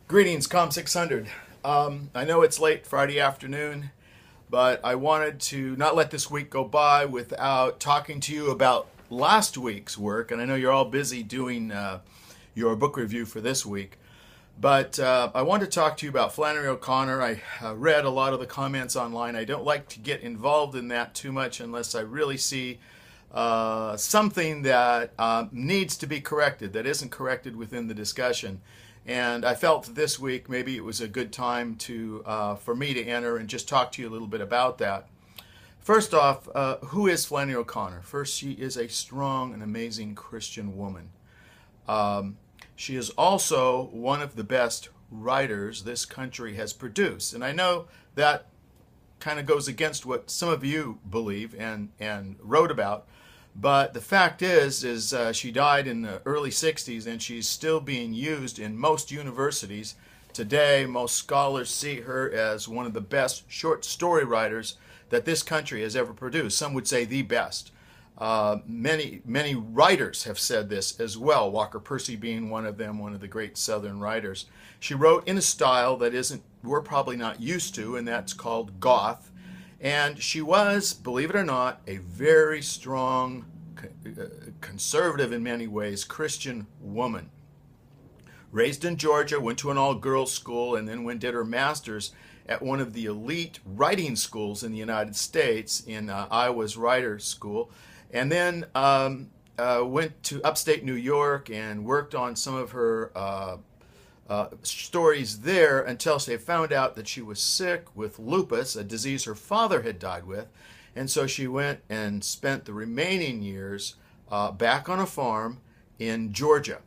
Greetings, Com 600. I know it's late Friday afternoon, but I wanted to not let this week go by without talking to you about last week's work. And I know you're all busy doing your book review for this week. But I want to talk to you about Flannery O'Connor. I read a lot of the comments online. I don't like to get involved in that too much unless I really see something that needs to be corrected, that isn't corrected within the discussion. And I felt this week maybe it was a good time to for me to enter and just talk to you a little bit about that. First off, who is Flannery O'Connor? First, she is a strong and amazing Christian woman. She is also one of the best writers this country has produced. And I know that kind of goes against what some of you believe and wrote about. But the fact is she died in the early 60s, and she's still being used in most universities today. Most scholars see her as one of the best short story writers that this country has ever produced. Some would say the best. Many writers have said this as well, Walker Percy being one of them, one of the great Southern writers. She wrote in a style that we're probably not used to, and that's called goth. And she was, believe it or not, a very strong, conservative in many ways, Christian woman. Raised in Georgia, went to an all-girls school, and then did her master's at one of the elite writing schools in the United States, in Iowa's Writers School. And then went to upstate New York and worked on some of her stories there until they found out that she was sick with lupus, a disease her father had died with. And so she went and spent the remaining years back on a farm in Georgia.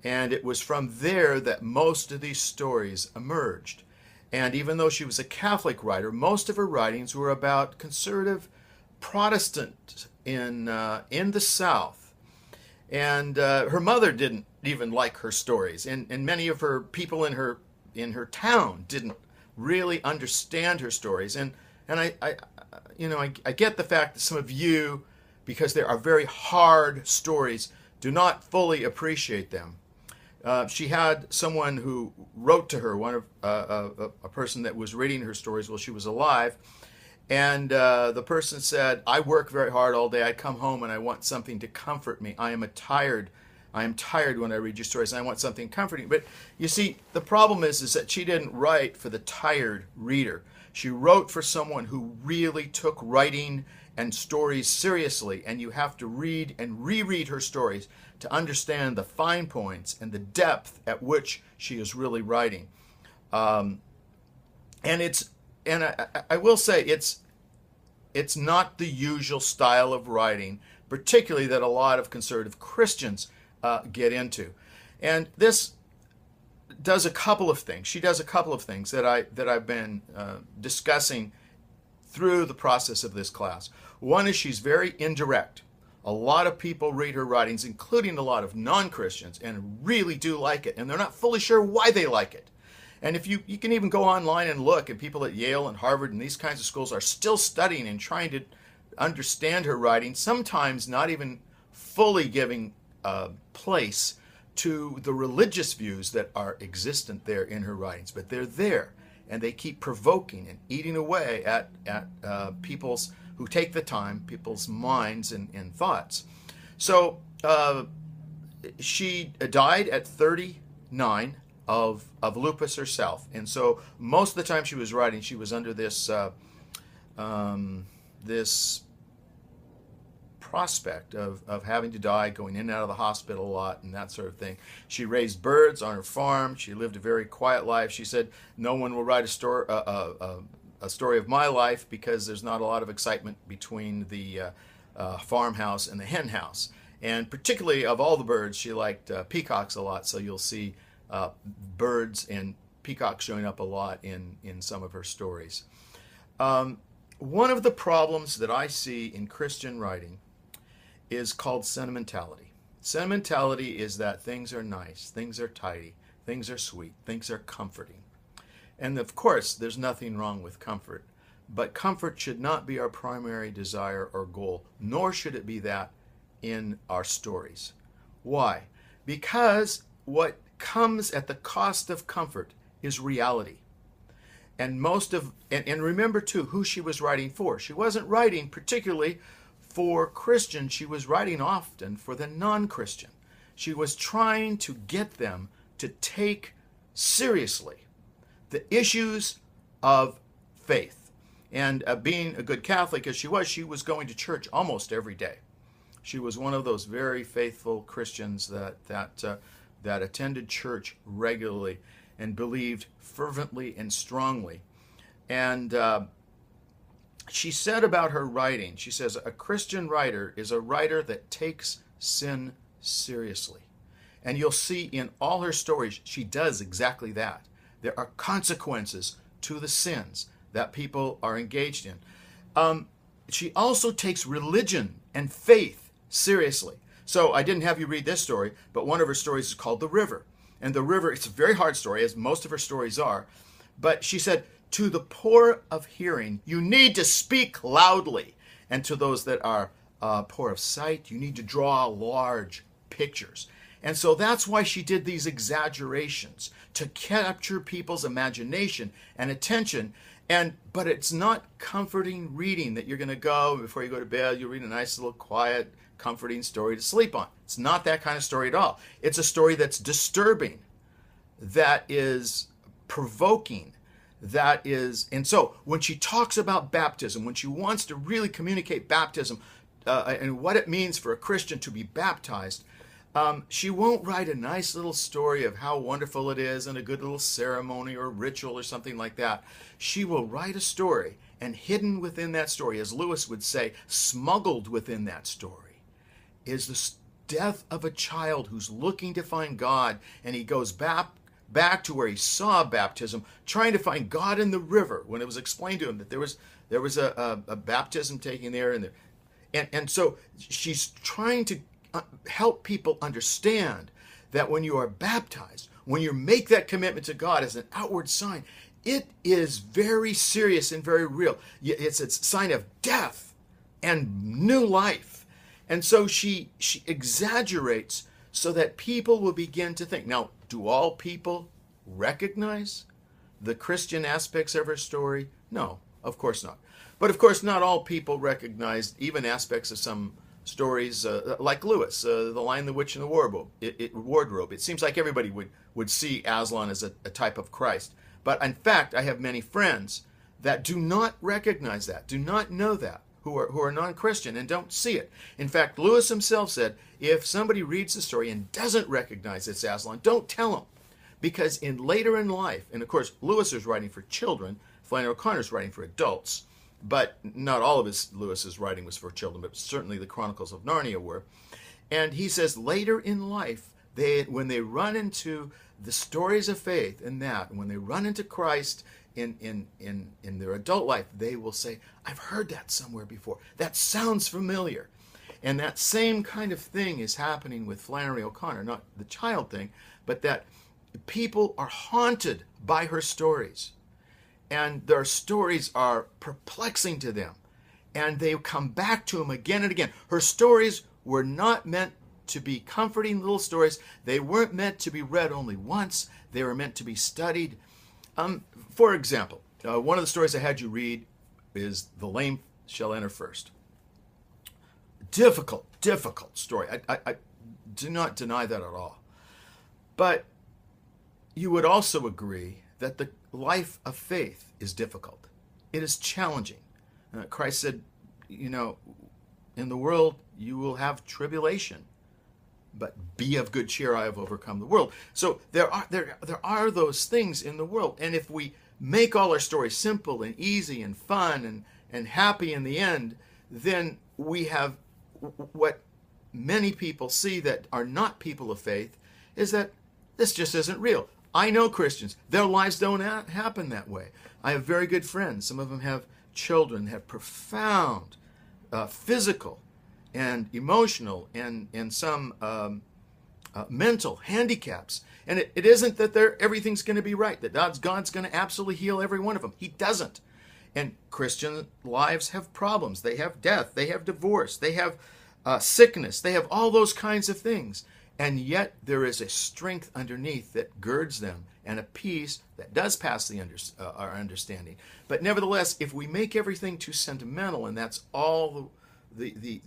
And it was from there that most of these stories emerged. And even though she was a Catholic writer, most of her writings were about conservative Protestant in the South. And her mother didn't even like her stories, and many of her people in her town didn't really understand her stories. And I get the fact that some of you, because they are very hard stories, do not fully appreciate them. She had someone who wrote to her, a person that was reading her stories while she was alive. And the person said, I work very hard all day. I come home and I want something to comfort me. I am tired when I read your stories, and I want something comforting. But you see, the problem is that she didn't write for the tired reader. She wrote for someone who really took writing and stories seriously. And you have to read and reread her stories to understand the fine points and the depth at which she is really writing. And I will say it's not the usual style of writing, particularly that a lot of conservative Christians get into. And this does a couple of things. She does a couple of things that I've been discussing through the process of this class. One is she's very indirect. A lot of people read her writings, including a lot of non-Christians, and really do like it. And they're not fully sure why they like it. And if you can even go online and look, and people at Yale and Harvard and these kinds of schools are still studying and trying to understand her writing, sometimes not even fully giving place to the religious views that are existent there in her writings. But they're there, and they keep provoking and eating away at people's who take the time, people's minds and thoughts. So she died at 39. Of lupus herself, and so most of the time she was writing, she was under this this prospect of having to die, going in and out of the hospital a lot, and that sort of thing. She raised birds on her farm. She lived a very quiet life. She said, "No one will write a story of my life because there's not a lot of excitement between the farmhouse and the hen house." And particularly of all the birds, she liked peacocks a lot. So you'll see birds and peacocks showing up a lot in some of her stories. One of the problems that I see in Christian writing is called sentimentality. Sentimentality is that things are nice, things are tidy, things are sweet, things are comforting. And of course, there's nothing wrong with comfort, but comfort should not be our primary desire or goal, nor should it be that in our stories. Why? Because what comes at the cost of comfort is reality. And and remember too who she was writing for. She wasn't writing particularly for Christians. She was writing often for the non-Christian. She was trying to get them to take seriously the issues of faith. And being a good Catholic as she was going to church almost every day. She was one of those very faithful Christians that attended church regularly and believed fervently and strongly. And she said about her writing, she says, a Christian writer is a writer that takes sin seriously. And you'll see in all her stories, she does exactly that. There are consequences to the sins that people are engaged in. She also takes religion and faith seriously. So I didn't have you read this story, but one of her stories is called The River. And The River, it's a very hard story, as most of her stories are. But she said, to the poor of hearing, you need to speak loudly. And to those that are poor of sight, you need to draw large pictures. And so that's why she did these exaggerations, to capture people's imagination and attention. But it's not comforting reading that you're going to go before you go to bed. You read a nice little quiet, comforting story to sleep on. It's not that kind of story at all. It's a story that's disturbing, that is provoking, and so when she talks about baptism, when she wants to really communicate baptism and what it means for a Christian to be baptized, she won't write a nice little story of how wonderful it is and a good little ceremony or ritual or something like that. She will write a story, and hidden within that story, as Lewis would say, smuggled within that story, is the death of a child who's looking to find God, and he goes back to where he saw baptism, trying to find God in the river, when it was explained to him that there was a baptism taking there, and so she's trying to help people understand that when you are baptized, when you make that commitment to God as an outward sign, it is very serious and very real. It's a sign of death and new life. And so she exaggerates so that people will begin to think. Now, do all people recognize the Christian aspects of her story? No, of course not. But of course, not all people recognize even aspects of some stories like Lewis, The Lion, the Witch, and the Wardrobe. It seems like everybody would see Aslan as a type of Christ. But in fact, I have many friends that do not recognize that, do not know that, who are non-Christian and don't see it. In fact, Lewis himself said, if somebody reads the story and doesn't recognize it's Aslan, don't tell them. Because later in life, and of course, Lewis is writing for children, Flannery O'Connor is writing for adults, but not all of Lewis's writing was for children, but certainly the Chronicles of Narnia were. And he says later in life, when they run into the stories of faith and when they run into Christ in their adult life, they will say, I've heard that somewhere before. That sounds familiar. And that same kind of thing is happening with Flannery O'Connor, not the child thing, but that people are haunted by her stories. And their stories are perplexing to them. And they come back to them again and again. Her stories were not meant to be comforting little stories. They weren't meant to be read only once. They were meant to be studied. For example, one of the stories I had you read is The Lame Shall Enter First. Difficult story. I do not deny that at all. But you would also agree that the life of faith is difficult. It is challenging. Christ said, in the world you will have tribulation, but be of good cheer, I have overcome the world. So there are those things in the world. And if we make all our stories simple and easy and fun and happy in the end, then we have what many people see that are not people of faith, is that this just isn't real. I know Christians. Their lives don't happen that way. I have very good friends. Some of them have children, have profound physical and emotional and some mental handicaps. And it isn't that everything's going to be right, that God's going to absolutely heal every one of them. He doesn't. And Christian lives have problems. They have death. They have divorce. They have sickness. They have all those kinds of things. And yet there is a strength underneath that girds them, and a peace that does pass our understanding. But nevertheless, if we make everything too sentimental, and that's all the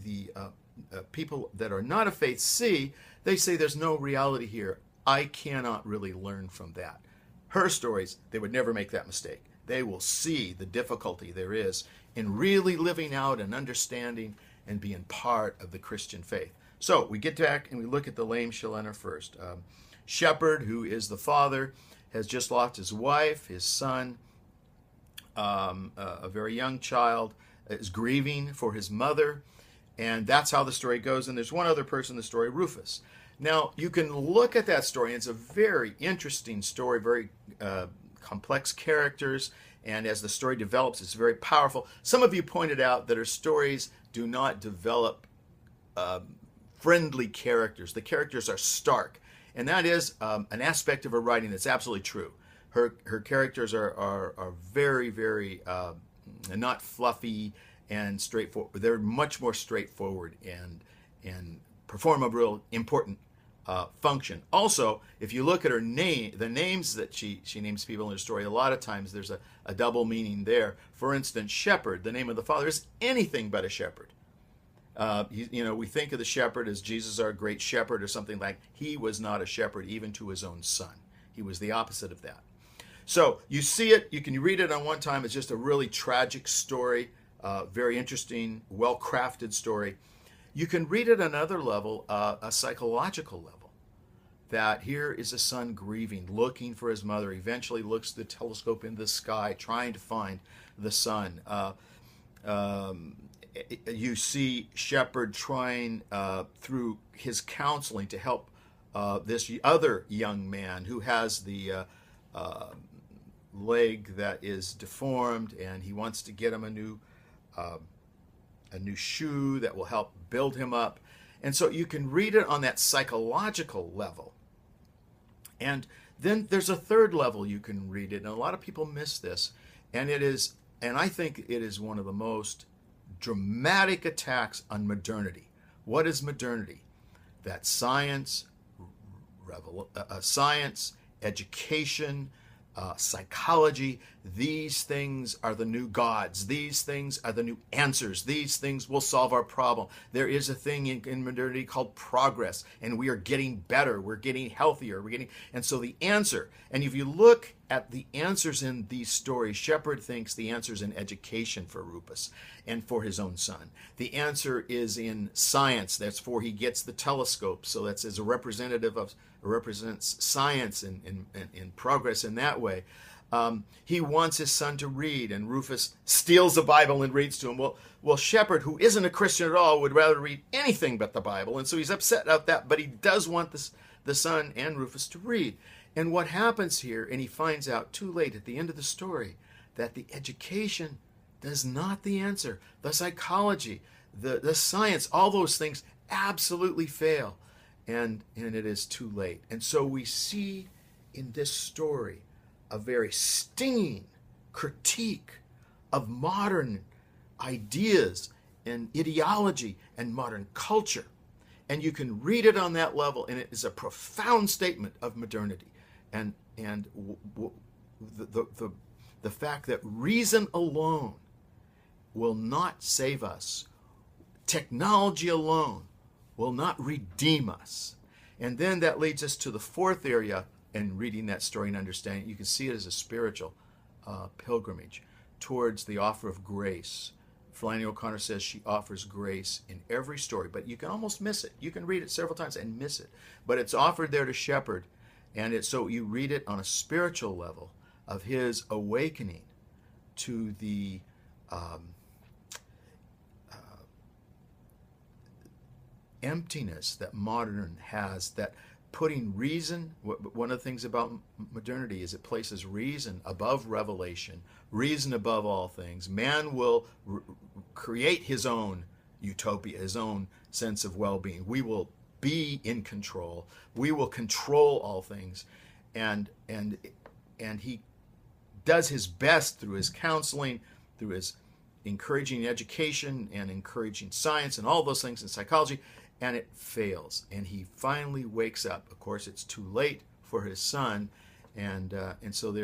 people that are not of faith see, they say there's no reality here. I cannot really learn from that. Her stories, they would never make that mistake. They will see the difficulty there is in really living out and understanding and being part of the Christian faith. So we get back and we look at the lame shall enter first. Shepherd, who is the father, has just lost his wife, his son, a very young child, is grieving for his mother, and that's how the story goes. And there's one other person in the story, Rufus. Now, you can look at that story, and it's a very interesting story, very complex characters, and as the story develops, it's very powerful. Some of you pointed out that her stories do not develop friendly characters. The characters are stark, and that is an aspect of her writing that's absolutely true. Her characters are very, very not fluffy and straightforward. They're much more straightforward and perform a real important function. Also, if you look at her name, the names that she names people in her story, a lot of times there's a double meaning there. For instance, shepherd, the name of the father, is anything but a shepherd. We think of the shepherd as Jesus, our great shepherd, or something like. He was not a shepherd even to his own son. He was the opposite of that. So you see it, you can read it on one time. It's just a really tragic story, very interesting, well-crafted story. You can read it on another level, a psychological level, that here is a son grieving, looking for his mother, eventually looks the telescope in the sky, trying to find the son. You see Shepherd trying through his counseling to help this other young man who has the leg that is deformed, and he wants to get him a new shoe that will help build him up. And so you can read it on that psychological level. And then there's a third level you can read it, and a lot of people miss this, and I think it is one of the most dramatic attacks on modernity. What is modernity? That science, education, psychology, these things are the new gods. These things are the new answers. These things will solve our problem. There is a thing in modernity called progress, and we are getting better. We're getting healthier. And so the answer, and if you look at the answers in these stories, Shepherd thinks the answer is in education for Rufus and for his own son. The answer is in science. That's for he gets the telescope. So that's as a representative of represents science and progress in that way. He wants his son to read, and Rufus steals the Bible and reads to him. Well, Shepherd, who isn't a Christian at all, would rather read anything but the Bible, and so he's upset about that, but he does want the son and Rufus to read. And what happens here, and he finds out too late at the end of the story, that the education is not the answer. The psychology, the science, all those things absolutely fail. And it is too late. And so we see in this story a very stinging critique of modern ideas and ideology and modern culture. And you can read it on that level, and it is a profound statement of modernity. And the fact that reason alone will not save us. Technology alone will not redeem us. And then that leads us to the fourth area in reading that story and understanding. You can see it as a spiritual pilgrimage towards the offer of grace. Flannery O'Connor says she offers grace in every story, but you can almost miss it. You can read it several times and miss it. But it's offered there to Shepherd, and so you read it on a spiritual level of his awakening to the emptiness that modern has, that putting reason, one of the things about modernity is it places reason above revelation, reason above all things. Man will create his own utopia, his own sense of well-being. We will be in control. We will control all things. And he does his best through his counseling, through his encouraging education and encouraging science and all those things in psychology. and it fails. And he finally wakes up. Of course, it's too late for his son, and so there.